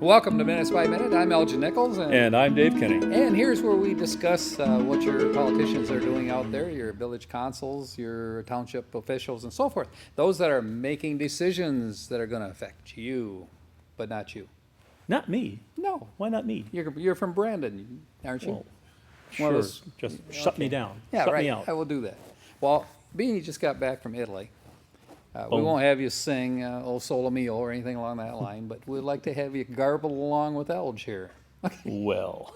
Welcome to Minutes by Minute. I'm Elgin Nichols. And I'm Dave Kenny. And here's where we discuss what your politicians are doing out there, your village councils, your township officials, and so forth. Those that are making decisions that are going to affect you, but not you. Not me. No. Why not me? You're from Brandon, aren't you? Well, One sure. of those- Just shut me Okay. down. Yeah, shut right. me out. I will do that. Well, being you just got back from Italy, we Oh. won't have you sing O Sole Mio or anything along that line, but we'd like to have you garble along with Elge here. Well,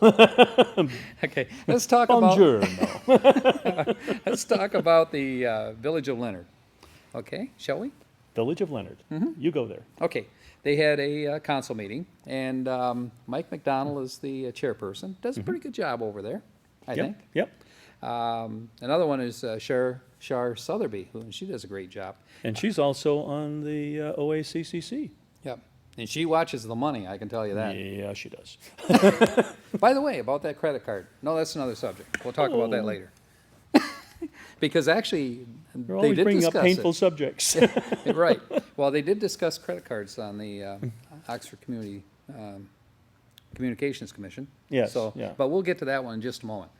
Okay, let's talk about buongiorno. let's talk about the village of Leonard. Okay, shall we? Village of Leonard. You go there. Okay, they had a council meeting, and Mike McDonald is the chairperson. Does a pretty good job over there, I think. Yep. Another one is Shar Sotheby, and she does a great job. And she's also on the OACCC. Yep, and she watches the money. I can tell you that. Yeah, she does. By the way, about that credit card. No, that's another subject. We'll talk about that Oh. later. Because actually, You're they always did bringing up discuss painful it. subjects. Right. Well, they did discuss credit cards on the Oxford Community Communications Commission. Yes, So, yeah. but we'll get to that one in just a moment.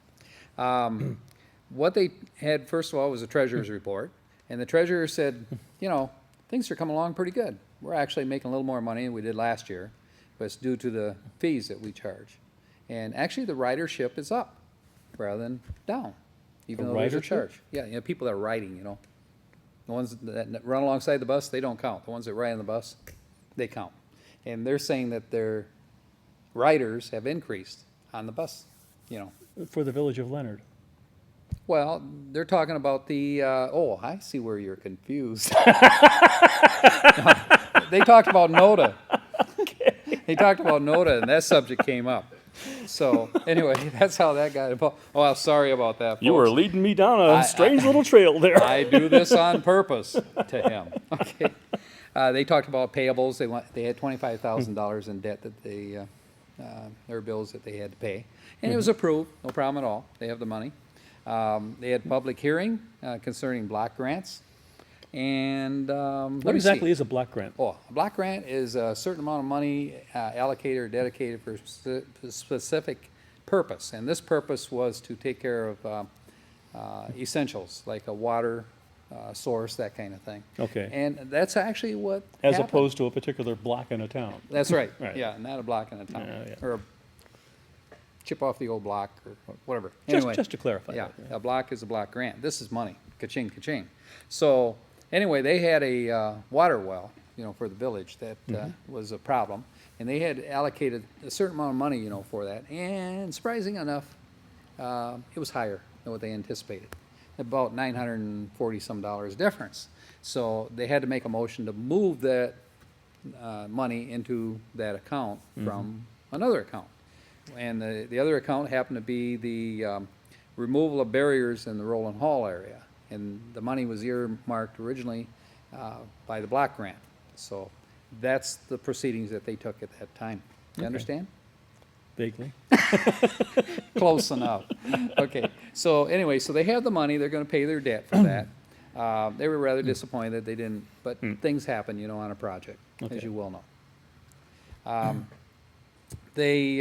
What they had, first of all, was a treasurer's report. And the treasurer said, you know, things are coming along pretty good. We're actually making a little more money than we did last year, but it's due to the fees that we charge. And actually, the ridership is up rather than down, even The though there's a ridership? charge. Yeah, people that are riding, the ones that run alongside the bus, they don't count. The ones that ride on the bus, they count. And they're saying that their riders have increased on the bus, For the Village of Leonard. Well, they're talking about the, I see where you're confused. They talked about NODA. They talked about NODA, and that subject came up. So, anyway, that's how that got involved. Oh, I'm sorry about that, folks. You were leading me down a strange little trail there. I do this on purpose to him. Okay. They talked about payables. They had $25,000 in debt that their bills that they had to pay, and it was approved. No problem at all. They have the money. They had public hearing concerning block grants, and What exactly is a block grant? Oh, a block grant is a certain amount of money allocated or dedicated for a specific purpose, and this purpose was to take care of essentials like a water source, that kind of thing. Okay. And that's actually what As happened. opposed to a particular block in a town. That's right. Right. Yeah, not a block in a town Yeah. or a chip off the old block or whatever. Just, Anyway, just to clarify. yeah, that. a block is a block grant. This is money, ka-ching, ka-ching. So, anyway, they had a water well, for the village that was a problem. And they had allocated a certain amount of money, for that. And surprising enough, it was higher than what they anticipated. About $940 difference. So they had to make a motion to move that money into that account from another account. And the other account happened to be the removal of barriers in the Roland Hall area. And the money was earmarked originally by the block grant. So that's the proceedings that they took at that time. You understand? Vaguely. Close enough. Okay. So anyway, so they have the money. They're going to pay their debt for that. They were rather disappointed they didn't, but things happen, on a project, Okay. as you well know. They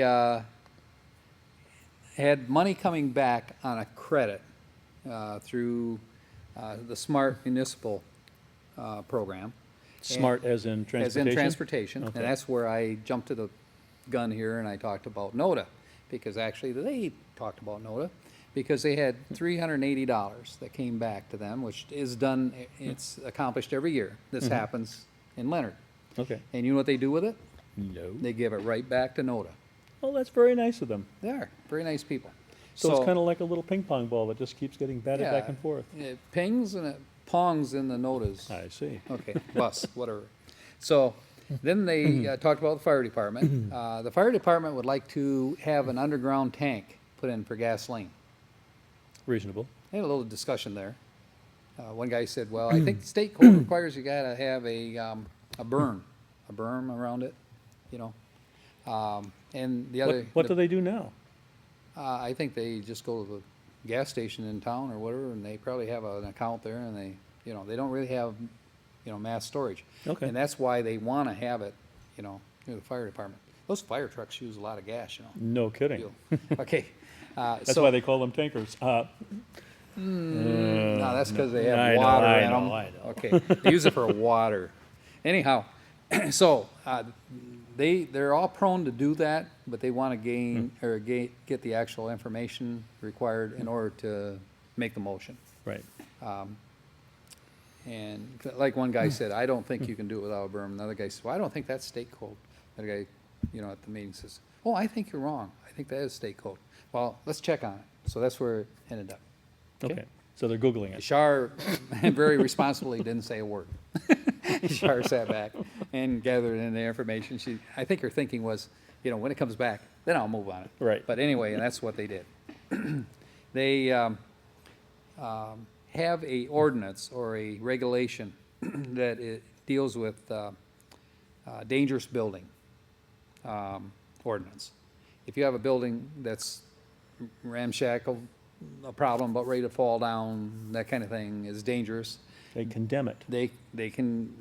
had money coming back on a credit through the Smart Municipal program. Smart as in transportation? As in transportation, Okay. and that's where I jumped to the gun here and I talked about NODA, because actually they talked about NODA, because they had $380 that came back to them, which is done, it's accomplished every year. This happens in Leonard. Okay. And you know what they do with it? No. They give it right back to NODA. Oh, that's very nice of them. They are, very nice people. So it's kind of like a little ping pong ball that just keeps getting batted yeah, back and forth. It pings and it pongs in the NODAs. I see. Okay, bus, whatever. So then they talked about the fire department. The fire department would like to have an underground tank put in for gasoline. Reasonable. They had a little discussion there. One guy said, well, I think the state code requires you gotta have a berm around it, and the other. What do they do now? I think they just go to the gas station in town or whatever, and they probably have an account there, and they don't really have, mass storage. Okay. And that's why they want to have it, through the fire department. Those fire trucks use a lot of gas, you know. No kidding. Fuel. Okay. That's so, why they call them tankers. No, that's because they have I know, water I in know, them. I know. Okay, they use it for water. Anyhow, so they're all prone to do that, but they want to gain or get the actual information required in order to make the motion. Right. And like one guy said, I don't think you can do it without a berm. Another guy said, well, I don't think that's state code. Another guy, at the meeting says, oh, I think you're wrong. I think that is state code. Well, let's check on it. So that's where it ended up. Okay. So they're Googling it. Shar very responsibly didn't say a word. Shar sat back and gathered in the information. I think her thinking was, when it comes back, then I'll move on it. Right. But anyway, and that's what they did. They have a ordinance or a regulation that it deals with dangerous building ordinance. If you have a building that's ramshackle, a problem, but ready to fall down, that kind of thing is dangerous. They condemn it. They can,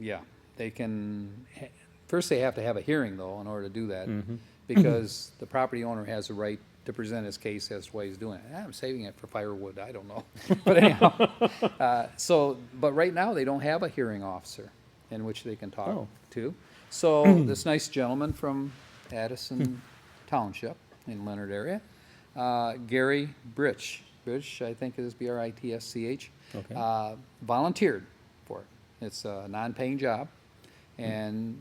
first they have to have a hearing though in order to do that, because the property owner has a right to present his case as to why he's doing it. I'm saving it for firewood, I don't know. But anyhow, but right now they don't have a hearing officer in which they can talk to. So this nice gentleman from Addison Township in Leonard area, Gary Britsch, I think it is Britsch, Okay. volunteered for it. It's a non-paying job, and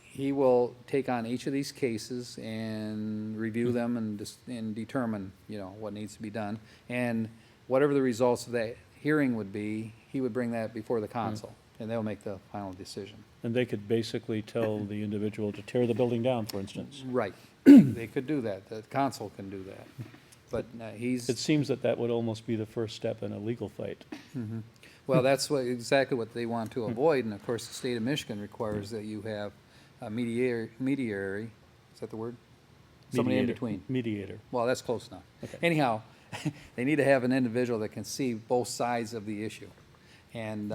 he will take on each of these cases and review them and determine, what needs to be done. And whatever the results of that hearing would be, he would bring that before the council, and they'll make the final decision. And they could basically tell the individual to tear the building down, for instance. Right. They could do that. The council can do that. But It seems that would almost be the first step in a legal fight. well, that's exactly what they want to avoid. And of course, the state of Michigan requires that you have a mediary, is that the word? Somebody in Mediator. between. Mediator. Well, that's close enough. Okay. Anyhow, they need to have an individual that can see both sides of the issue. And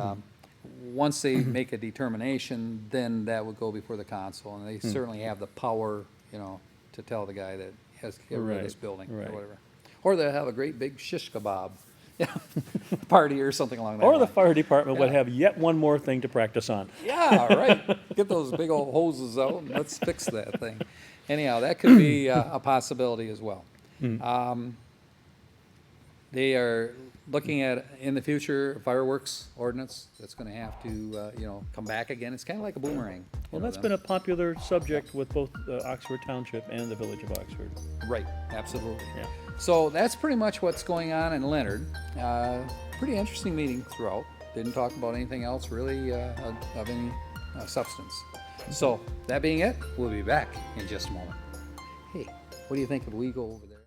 once they make a determination, then that would go before the council. And they certainly have the power, to tell the guy that he has to get rid of this Right, building or right. whatever. Or they'll have a great big shish kebab party or something along that Or the line. fire department would Yeah. have yet one more thing to practice on. Yeah, right. Get those big old hoses out and let's fix that thing. Anyhow, that could be a possibility as well. They are looking at, in the future, fireworks ordinance that's going to have to, come back again. It's kind of like a boomerang. Well, that's been a popular subject with both Oxford Township and the Village of Oxford. Right, absolutely. Yeah. So that's pretty much what's going on in Leonard. Pretty interesting meeting throughout. Didn't talk about anything else really of any substance. So that being it, we'll be back in just a moment. Hey, what do you think if we go over there?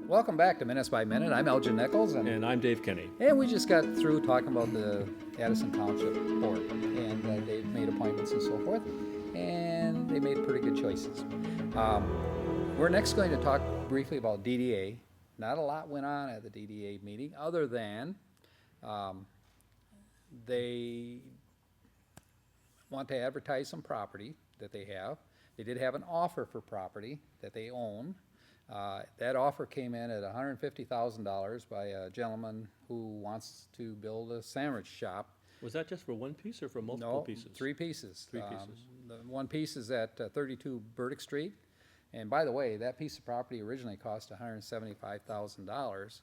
Welcome back to Minutes by Minute. I'm Elgin Nichols, And I'm Dave Kenny. and we just got through talking about the Addison Township Board, and they've made appointments and so forth, and they made pretty good choices. We're next going to talk briefly about DDA. Not a lot went on at the DDA meeting, other than they want to advertise some property that they have. They did have an offer for property that they own. That offer came in at $150,000 by a gentleman who wants to build a sandwich shop. Was that just for one piece or for multiple No, pieces? three pieces. Three pieces. The one piece is at 32 Burdick Street. And by the way, that piece of property originally cost $175,000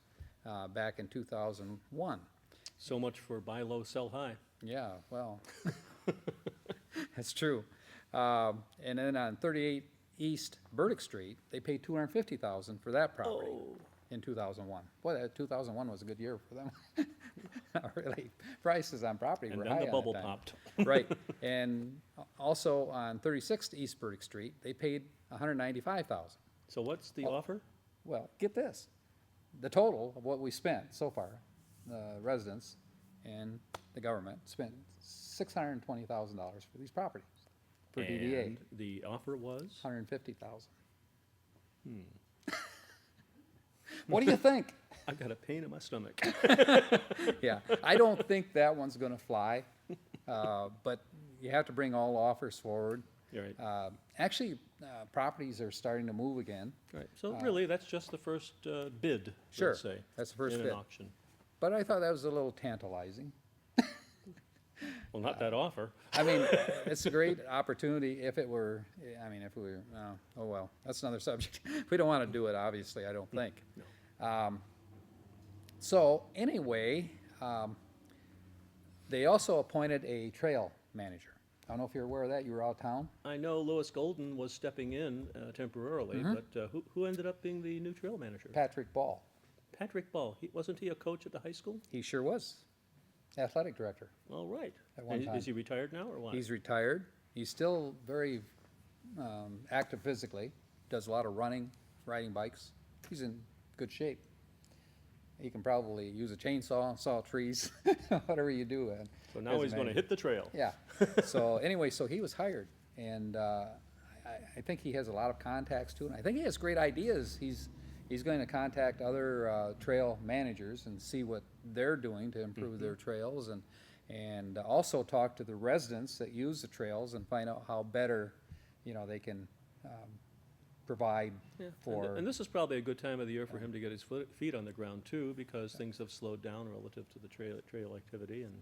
back in 2001. So much for buy low, sell high. Yeah, well, that's true. And then on 38 East Burdick Street, they paid $250,000 for that property in 2001. Boy, that 2001 was a good year for them. Really, prices on property And were then high the on bubble that time. popped. Right. And also on 36th East Burdick Street, they paid $195,000. So what's the Oh. offer? Well, get this, the total of what we spent so far, the residents and the government spent $620,000 for these properties, for DDA, And the offer was? $150,000. What do you think? I've got a pain in my stomach. Yeah, I don't think that one's gonna fly, but you have to bring all offers forward. You're right. Actually, properties are starting to move again, Right. So really, that's just the first bid, Sure, let's say. that's the first in bid. an auction. but I thought that was a little tantalizing. Well, not that offer. I mean, it's a great opportunity if it were, I mean, if we were, oh well, that's another subject. We don't want to do it, obviously, I don't think. No. So anyway, they also appointed a trail manager. I don't know if you're aware of that, you were out of town? I know Louis Golden was stepping in temporarily, but who ended up being the new trail manager? Patrick Ball. Patrick Ball. Wasn't he a coach at the high school? He sure was, athletic director. All right. At one And time. is he retired now or what? He's retired. He's still very active physically, does a lot of running, riding bikes. He's in good shape. He can probably use a chainsaw, saw trees, whatever you do. So now he's going to hit the trail. Yeah. So anyway, so he was hired, and I think he has a lot of contacts too, and I think he has great ideas. He's going to contact other trail managers and see what they're doing to improve their trails, and also talk to the residents that use the trails and find out how better, they can provide Yeah. for. And this is probably a good time of the year for him to get his feet on the ground too, because things have slowed down relative to the trail activity and.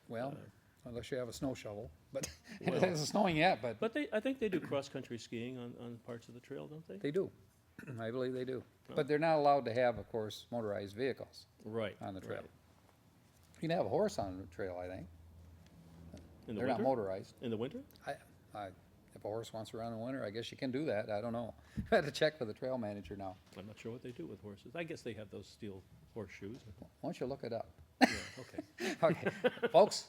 Well, unless you have a snow shovel, but Well- it isn't snowing yet, but But I think they do cross-country skiing on parts of the trail, don't they? they do. I believe they do. But they're not allowed to have, of course, motorized vehicles Right. on the trail. right. You can have a horse on the trail, I think. In the They're not winter? motorized. In the winter? If a horse wants to run in the winter, I guess you can do that. I don't know. I had to check with the trail manager now. I'm not sure what they do with horses. I guess they have those steel horseshoes. Why don't you look it up? Yeah, okay. Okay, folks,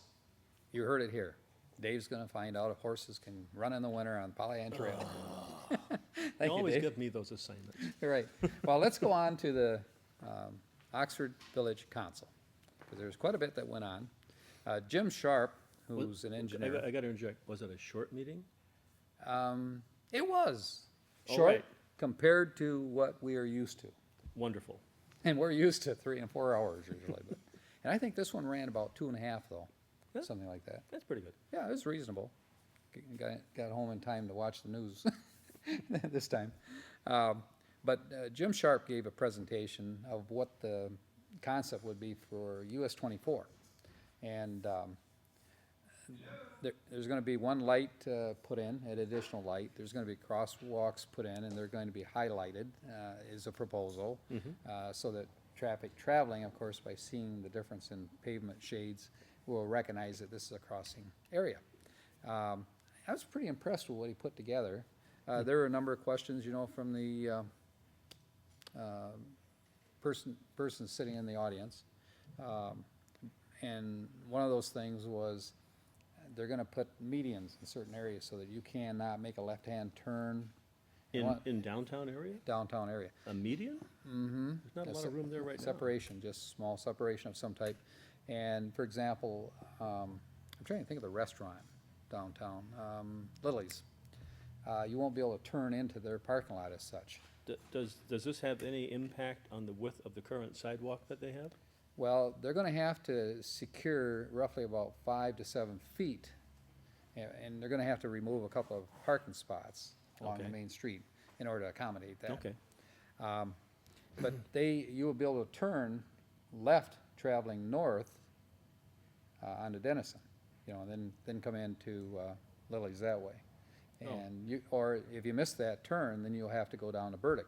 you heard it here. Dave's gonna find out if horses can run in the winter on Pollyant Trail. You Thank you, always Dave. give me those assignments. You're right. Well, let's go on to the Oxford Village Council, because there's quite a bit that went on. Jim Sharp, who's an engineer. I got to interject. Was it a short meeting? It was All short right. compared to what we are used to. Wonderful. And we're used to 3 and 4 hours usually. And I think this one ran about 2.5 though, Yeah. something like that. That's pretty good. Yeah, it was reasonable. Got home in time to watch the news this time. But Jim Sharp gave a presentation of what the concept would be for US 24. And there's going to be one light put in, an additional light. There's going to be crosswalks put in, and they're going to be highlighted, is a proposal, so that traffic traveling, of course, by seeing the difference in pavement shades, will recognize that this is a crossing area. I was pretty impressed with what he put together. There were a number of questions, from the person sitting in the audience. And one of those things was they're going to put medians in certain areas so that you cannot make a left-hand turn In downtown area? downtown area. A median? Mm-hmm. There's not a lot of room there right now. Separation, just small separation of some type. And for example, I'm trying to think of the restaurant downtown, Lily's. You won't be able to turn into their parking lot as such. Does this have any impact on the width of the current sidewalk that they have? Well, they're going to have to secure roughly about 5 to 7 feet, and they're going to have to remove a couple of parking spots along the Okay. main street in order to accommodate that. Okay. But you will be able to turn left traveling north onto Denison, and then come into Lily's that way. Oh. And or if you miss that turn, then you'll have to go down to Burdick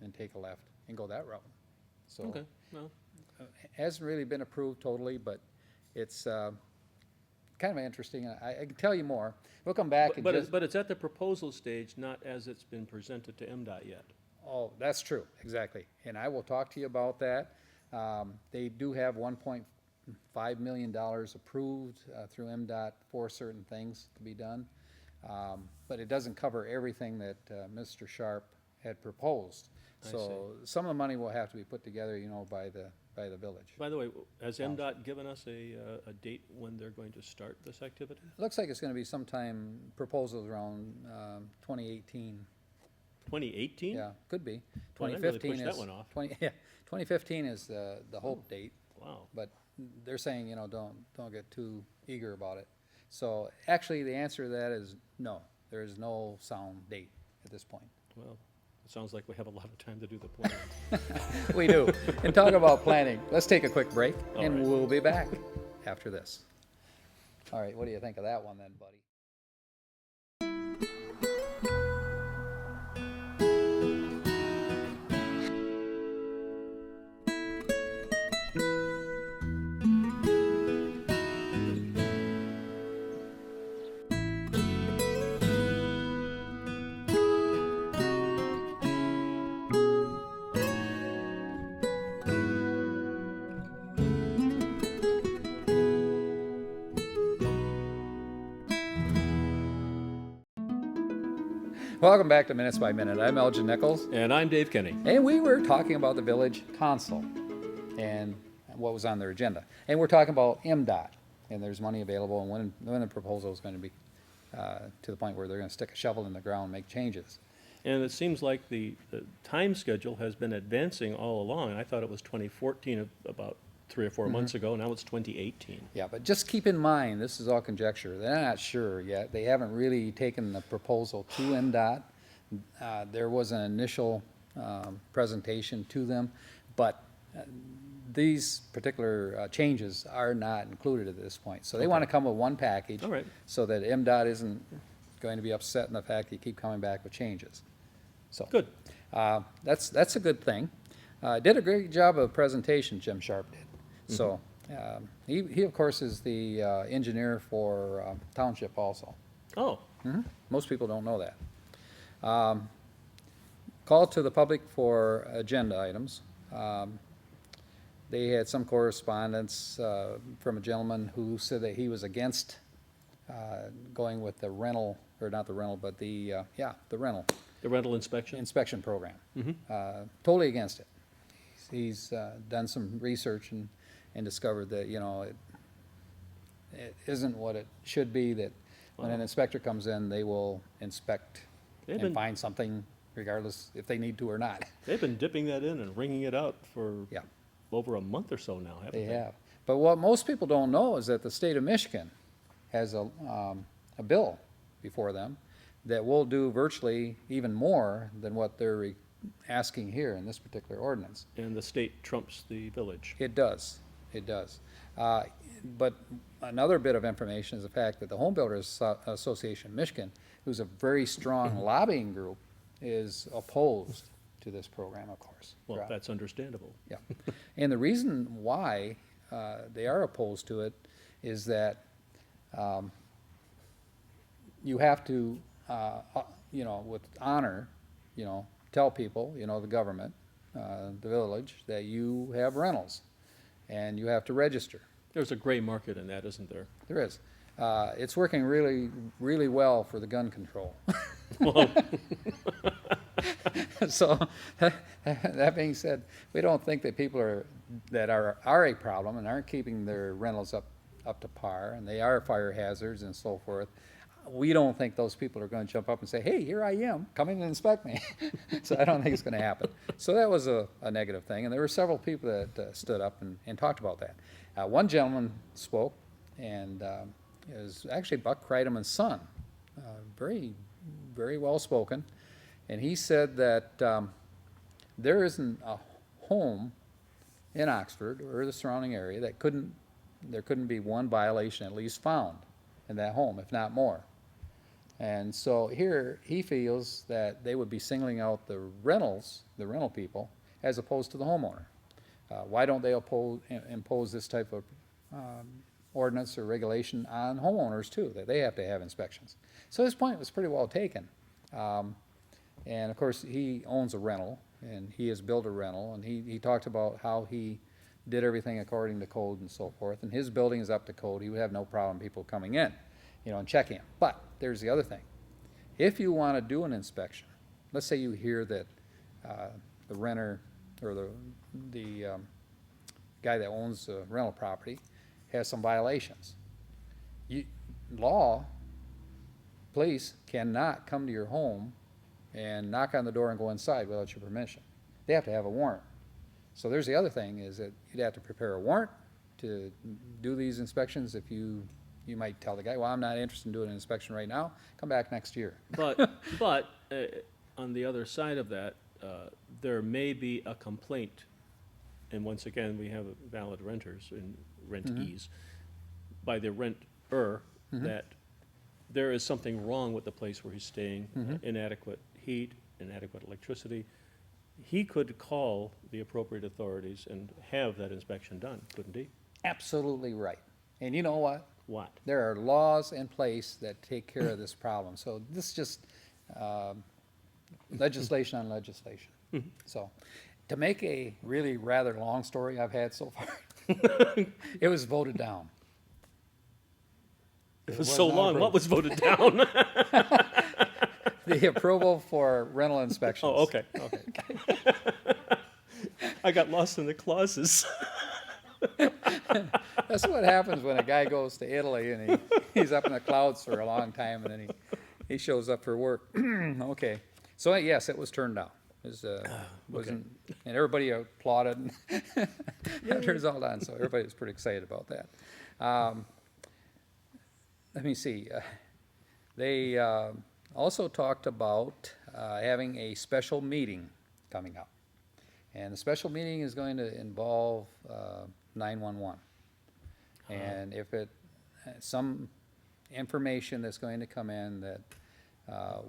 and take a left and go that route. So Okay, well, hasn't really been approved totally, but it's kind of interesting. I can tell you more. We'll come back and just. but it's at the proposal stage, not as it's been presented to MDOT yet. Oh, that's true, exactly. And I will talk to you about that. They do have $5 million approved through MDOT for certain things to be done. But it doesn't cover everything that Mr. Sharp had proposed. I So some of the money will have to be put together, by the village. By the way, has MDOT given us a date when they're going to start this activity? Looks like it's gonna be sometime, proposals around 2018. 2018? Yeah, could be. Well, that really 2015 pushed is. that one off. 2015 is the hope date, Wow. but they're saying, don't get too eager about it. So actually, the answer to that is no. There is no sound date at this point. Well, it sounds like we have a lot of time to do the planning. We do. And talk about planning, let's take a quick break, All and right. we'll be back after this. All right, what do you think of that one then, buddy? Welcome back to Minutes by Minute. I'm Elgin Nichols. And I'm Dave Kenny. And we were talking about the village council and what was on their agenda. And we're talking about MDOT, and there's money available, and when the proposal is going to be to the point where they're going to stick a shovel in the ground and make changes. And it seems like the time schedule has been advancing all along. I thought it was 2014 about 3 or 4 months ago. Now it's 2018. Yeah, but just keep in mind, this is all conjecture. They're not sure yet. They haven't really taken the proposal to MDOT. There was an initial presentation to them, but these particular changes are not included at this point. So they want to come with one package. All right. So that MDOT isn't going to be upset in the fact that you keep coming back with changes. So Good. that's a good thing. Did a great job of presentation, Jim Sharp did. So he of course is the engineer for township also. Oh, Most people don't know that. Call to the public for agenda items. They had some correspondence from a gentleman who said that he was against going with the rental, or not the rental, but the rental the rental inspection? inspection program. Totally against it. He's done some research and discovered that, it isn't what it should be, that when an inspector comes in, they will inspect They've and been- find something regardless if they need to or not. They've been dipping that in and wringing it out for Yeah, over a month or so now, haven't they they? have. But what most people don't know is that the state of Michigan has a bill before them that will do virtually even more than what they're asking here in this particular ordinance. And the state trumps the village. It does, it does. But another bit of information is the fact that the Home Builders Association of Michigan, who's a very strong lobbying group, is opposed to this program, of course. Well, Right. that's understandable. Yeah. And the reason why they are opposed to it is that you have to, with honor, tell people, the government, the village, that you have rentals, and you have to register. There's a gray market in that, isn't there? There is. It's working really, really well for the gun control. So, that being said, we don't think that people that are a problem and aren't keeping their rentals up to par, and they are fire hazards and so forth. We don't think those people are going to jump up and say, hey, here I am, come in and inspect me. So I don't think it's going to happen. So that was a negative thing, and there were several people that stood up and talked about that. One gentleman spoke, and it was actually Buck Kreideman's son, very, very well spoken, and he said that there isn't a home in Oxford or the surrounding area that there couldn't be one violation at least found in that home, if not more. And so here, he feels that they would be singling out the rental people, as opposed to the homeowner. Why don't they impose this type of ordinance or regulation on homeowners too, that they have to have inspections? So his point was pretty well taken. And of course, he owns a rental, and he has built a rental, and he talked about how he did everything according to code and so forth, and his building is up to code, he would have no problem people coming in, and checking it. But there's the other thing. If you want to do an inspection, let's say you hear that the renter or the guy that owns the rental property has some violations. Police cannot come to your home and knock on the door and go inside without your permission. They have to have a warrant. So there's the other thing, is that you'd have to prepare a warrant to do these inspections. If you might tell the guy, well, I'm not interested in doing an inspection right now, come back next year. But on the other side of that, there may be a complaint, and once again, we have valid renters and rentees, by the renter, that there is something wrong with the place where he's staying, inadequate heat, inadequate electricity. He could call the appropriate authorities and have that inspection done, couldn't he? Absolutely right. And you know what? What? There are laws in place that take care of this problem. So this is just legislation on legislation. So to make a really rather long story I've had so far, it was voted down. It was so long, what was voted down? The approval for rental inspections. Oh, okay. I got lost in the clauses. That's what happens when a guy goes to Italy and he's up in the clouds for a long time, and then he shows up for work. Okay. So yes, it was turned down. It was, wasn't, and everybody applauded after it was all done. So everybody was pretty excited about that. Let me see. They also talked about having a special meeting coming up. And the special meeting is going to involve 911. And if some information that's going to come in that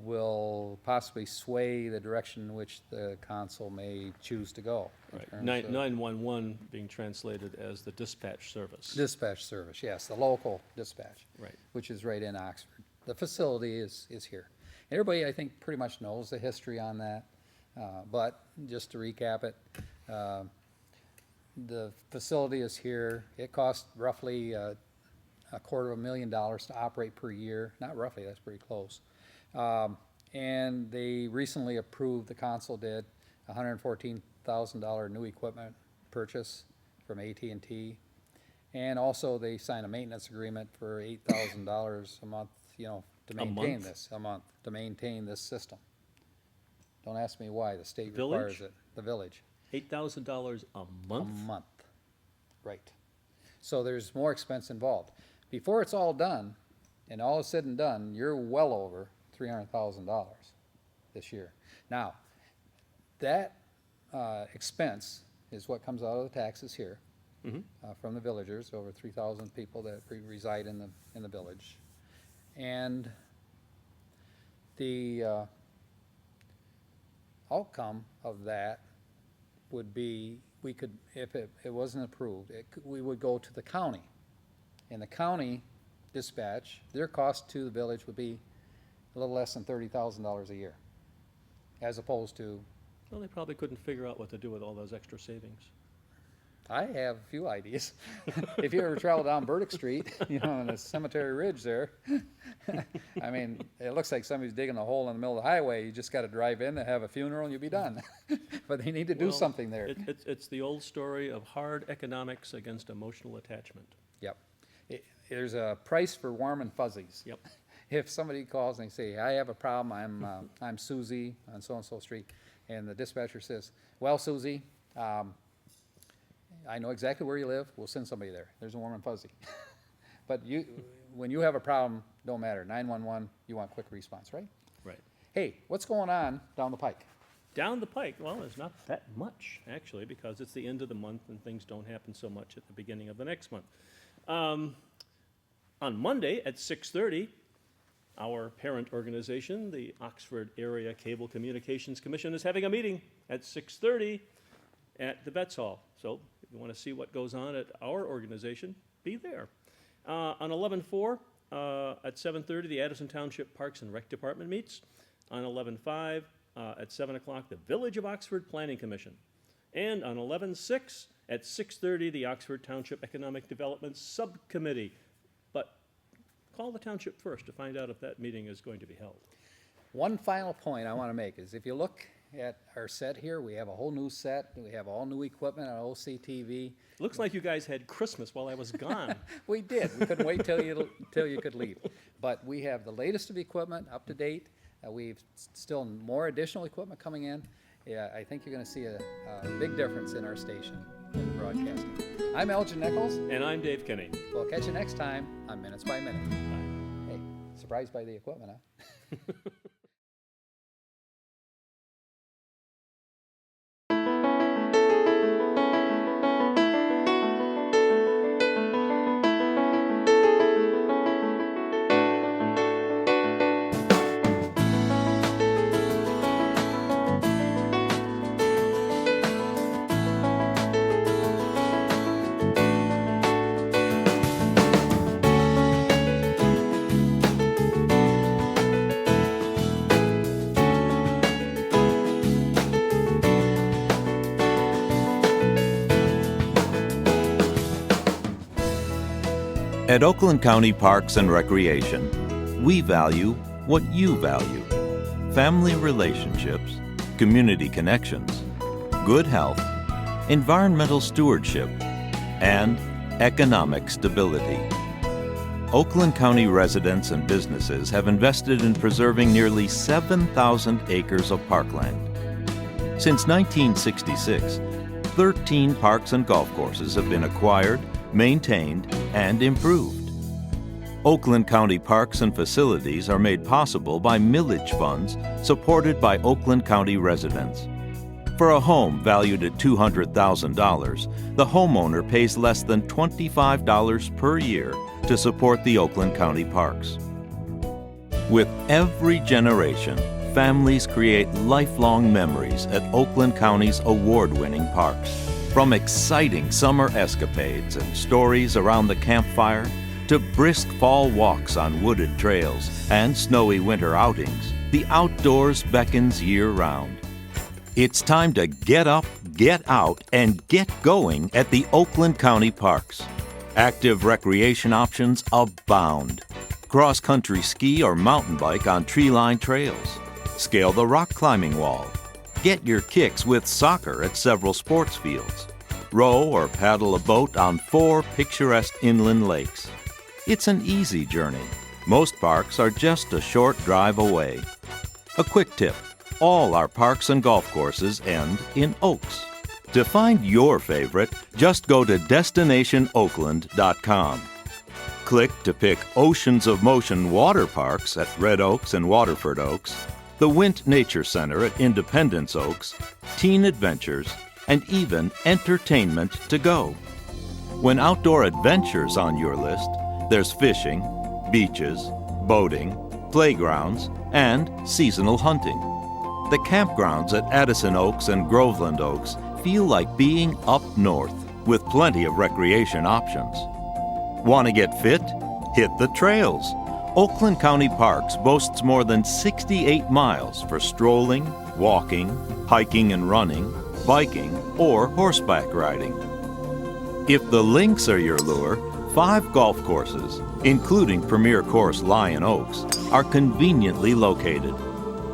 will possibly sway the direction in which the council may choose to go. Right. 911 being translated as the dispatch service. Dispatch service, yes, the local dispatch. Right. Which is right in Oxford. The facility is here. Everybody, I think, pretty much knows the history on that. But just to recap it, the facility is here. It costs roughly $250,000 to operate per year. Not roughly, that's pretty close. And they recently approved, the council did, $114,000 new equipment purchase from AT&T. And also they signed a maintenance agreement for $8,000 a month, to maintain this, a month, to maintain this system. Don't ask me why, the state requires it. The village. $8,000 a month? A month, right. So there's more expense involved. Before it's all done, and all is said and done, you're well over $300,000 this year. Now, that expense is what comes out of the taxes here from the villagers, over 3,000 people that reside in the village. And the outcome of that would be, we could, if it wasn't approved, we would go to the county. And the county dispatch, their cost to the village would be a little less than $30,000 a year, as opposed to, Well, they probably couldn't figure out what to do with all those extra savings. I have a few ideas. If you ever travel down Burdick Street, on the Cemetery Ridge there, I mean, it looks like somebody's digging a hole in the middle of the highway. You just got to drive in and have a funeral and you'll be done. But they need to do something there. It's the old story of hard economics against emotional attachment. Yep. There's a price for warm and fuzzies. Yep. If somebody calls and they say, I have a problem, I'm Susie on so-and-so street, and the dispatcher says, well, Susie, I know exactly where you live, we'll send somebody there. There's a warm and fuzzy. But when you have a problem, don't matter. 911, you want quick response, right? Right. Hey, what's going on down the pike? Down the pike, well, there's not that much, actually, because it's the end of the month and things don't happen so much at the beginning of the next month. On Monday at 6:30, our parent organization, the Oxford Area Cable Communications Commission, is having a meeting at 6:30 at the Betts Hall. So if you want to see what goes on at our organization, be there. On 11/4, at 7:30, the Addison Township Parks and Rec Department meets. On 11/5, at 7 o'clock, the Village of Oxford Planning Commission. And on 11/6, at 6:30, the Oxford Township Economic Development Subcommittee. But call the township first to find out if that meeting is going to be held. One final point I want to make is if you look at our set here, we have a whole new set. We have all new equipment on OCTV. Looks like you guys had Christmas while I was gone. We did. We couldn't wait till you could leave. But we have the latest of equipment, up to date. We've still more additional equipment coming in. Yeah, I think you're going to see a big difference in our station in broadcasting. I'm Elgin Nichols. And I'm Dave Kinney. We'll catch you next time on Minutes by Minute. Hey, surprised by the equipment, huh? At Oakland County Parks and Recreation, we value what you value: family relationships, community connections, good health, environmental stewardship, and economic stability. Oakland County residents and businesses have invested in preserving nearly 7,000 acres of parkland. Since 1966, 13 parks and golf courses have been acquired, maintained, and improved. Oakland County parks and facilities are made possible by millage funds supported by Oakland County residents. For a home valued at $200,000, the homeowner pays less than $25 per year to support the Oakland County parks. With every generation, families create lifelong memories at Oakland County's award-winning parks. From exciting summer escapades and stories around the campfire to brisk fall walks on wooded trails and snowy winter outings, the outdoors beckons year-round. It's time to get up, get out, and get going at the Oakland County parks. Active recreation options abound. Cross-country ski or mountain bike on tree-lined trails. Scale the rock climbing wall. Get your kicks with soccer at several sports fields. Row or paddle a boat on 4 picturesque inland lakes. It's an easy journey. Most parks are just a short drive away. A quick tip: all our parks and golf courses end in Oaks. To find your favorite, just go to destinationoakland.com. Click to pick Oceans of Motion water parks at Red Oaks and Waterford Oaks, the Wint Nature Center at Independence Oaks, Teen Adventures, and even entertainment to go. When outdoor adventures on your list, there's fishing, beaches, boating, playgrounds, and seasonal hunting. The campgrounds at Addison Oaks and Groveland Oaks feel like being up north with plenty of recreation options. Want to get fit? Hit the trails. Oakland County Parks boasts more than 68 miles for strolling, walking, hiking and running, biking, or horseback riding. If the links are your lure, 5 golf courses, including Premier Course Lion Oaks, are conveniently located.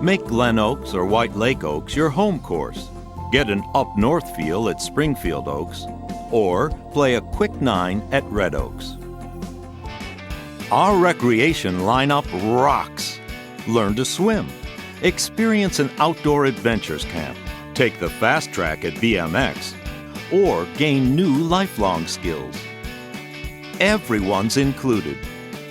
Make Glen Oaks or White Lake Oaks your home course. Get an up-north feel at Springfield Oaks, or play a quick 9 at Red Oaks. Our recreation lineup rocks. Learn to swim. Experience an outdoor adventures camp. Take the fast track at BMX, or gain new lifelong skills. Everyone's included.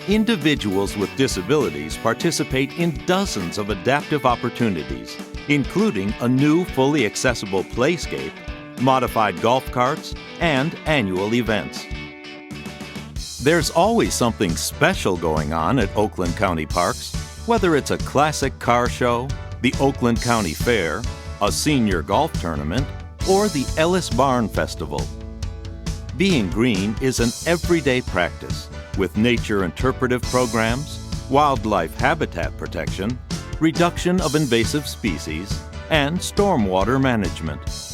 Individuals with disabilities participate in dozens of adaptive opportunities, including a new fully accessible playscape, modified golf carts, and annual events. There's always something special going on at Oakland County Parks, whether it's a classic car show, the Oakland County Fair, a senior golf tournament, or the Ellis Barn Festival. Being green is an everyday practice with nature interpretive programs, wildlife habitat protection, reduction of invasive species, and stormwater management.